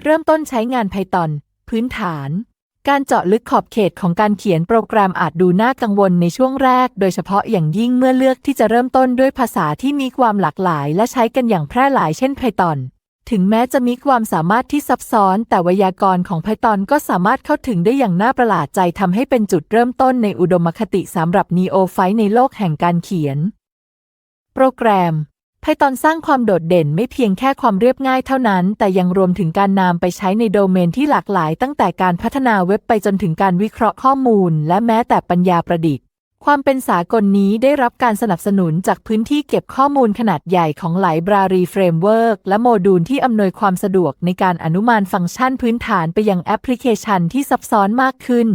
ริ่มต้นใช้งาน Python พื้นฐานการเจาะลึกขอบเขตของการเขียนโปรแกรมอาจดูน่ากังวลในช่วงแรกโดยเฉพาะอย่างยิ่งเมื่อเลือกที่จะเริ่มต้นด้วยภาษาที่มีความหลากหลายและใช้กันอย่างแพร่หลายเช่น Python ถึงแม้จะมีความสามารถที่ซับซ้อนแต่ไวยากรณ์ของ Python ก็สามารถเข้าถึงได้อย่างน่าประหลาดใจทำให้เป็นจุดเริ่มต้นในอุดมคติสำหรับนีโอไฟต์ในโลกแห่งการเขียนโปรแกรมPython สร้างความโดดเด่นไม่เพียงแค่ความเรียบง่ายเท่านั้นแต่ยังรวมถึงการนำไปใช้ในโดเมนที่หลากหลายตั้งแต่การพัฒนาเว็บไปจนถึงการวิเคราะห์ข้อมูลและแม้แต่ปัญญาประดิษฐ์ความเป็นสากลนี้ได้รับการสนับสนุนจากพื้นที่เก็บข้อมูลขนาดใหญ่ของไลบรารีเฟรมเวิร์กและโมดูลที่อำนวยความสะดวกในการอนุมานฟังก์ชันพื้นฐานไปยังแอปพลิเคชันที่ซับซ้อนมากขึ้น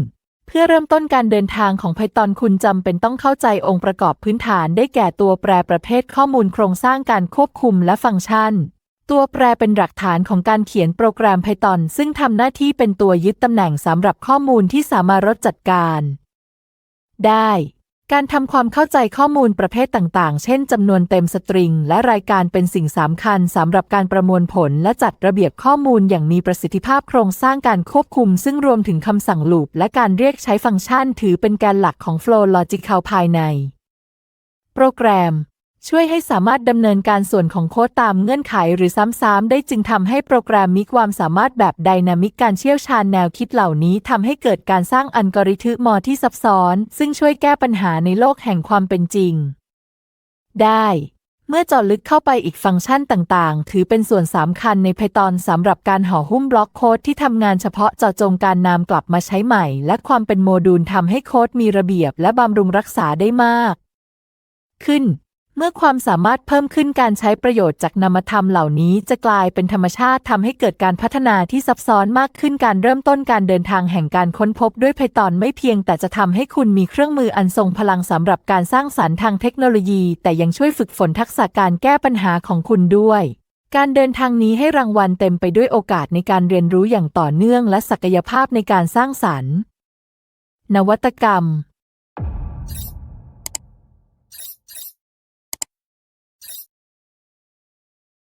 เพื่อเริ่มต้นการเดินทางของ Python คุณจำเป็นต้องเข้าใจองค์ประกอบพื้นฐานได้แก่ตัวแปรประเภทข้อมูลโครงสร้างการควบคุมและฟังก์ชันตัวแปรเป็นหลักฐานของการเขียนโปรแกรม Python ซึ่งทำหน้าที่เป็นตัวยึดตำแหน่งสำหรับข้อมูลที่สามารถจัดการได้การทำความเข้าใจข้อมูลประเภทต่างๆเช่นจำนวนเต็มสตริงและรายการเป็นสิ่งสำคัญสำหรับการประมวลผลและจัดระเบียบข้อมูลอย่างมีประสิทธิภาพโครงสร้างการควบคุมซึ่งรวมถึงคำสั่งลูปและการเรียกใช้ฟังก์ชันถือเป็นแกนหลักของ Flow Logical ภายในโปรแกรมช่วยให้สามารถดำเนินการส่วนของโค้ดตามเงื่อนไขหรือซ้ำๆได้จึงทำให้โปรแกรมมีความสามารถแบบไดนามิกการเชี่ยวชาญแนวคิดเหล่านี้ทำให้เกิดการสร้างอัลกอริทึมที่ซับซ้อนซึ่งช่วยแก้ปัญหาในโลกแห่งความเป็นจริงได้เมื่อเจาะลึกเข้าไปอีกฟังก์ชันต่างๆถือเป็นส่วนสำคัญใน Python สำหรับการห่อหุ้มบล็อกโค้ดที่ทำงานเฉพาะเจาะจงการนำกลับมาใช้ใหม่และความเป็นโมดูลทำให้โค้ดมีระเบียบและบำรุงรักษาได้มากขึ้นเมื่อความสามารถเพิ่มขึ้นการใช้ประโยชน์จากนามธรรมเหล่านี้จะกลายเป็นธรรมชาติทำให้เกิดการพัฒนาที่ซับซ้อนมากขึ้นการเริ่มต้นการเดินทางแห่งการค้นพบด้วย Python ไม่เพียงแต่จะทำให้คุณมีเครื่องมืออันทรงพลังสำหรับการสร้างสรรค์ทางเทคโนโลยีแต่ยังช่วยฝึกฝนทักษะการแก้ปัญหาของคุณด้วยการเดินทางนี้ให้รางวัลเต็มไปด้วยโอกาสในการเรียนรู้อย่างต่อเนื่องและศักยภาพในการสร้างสรรค์นวัตกรรม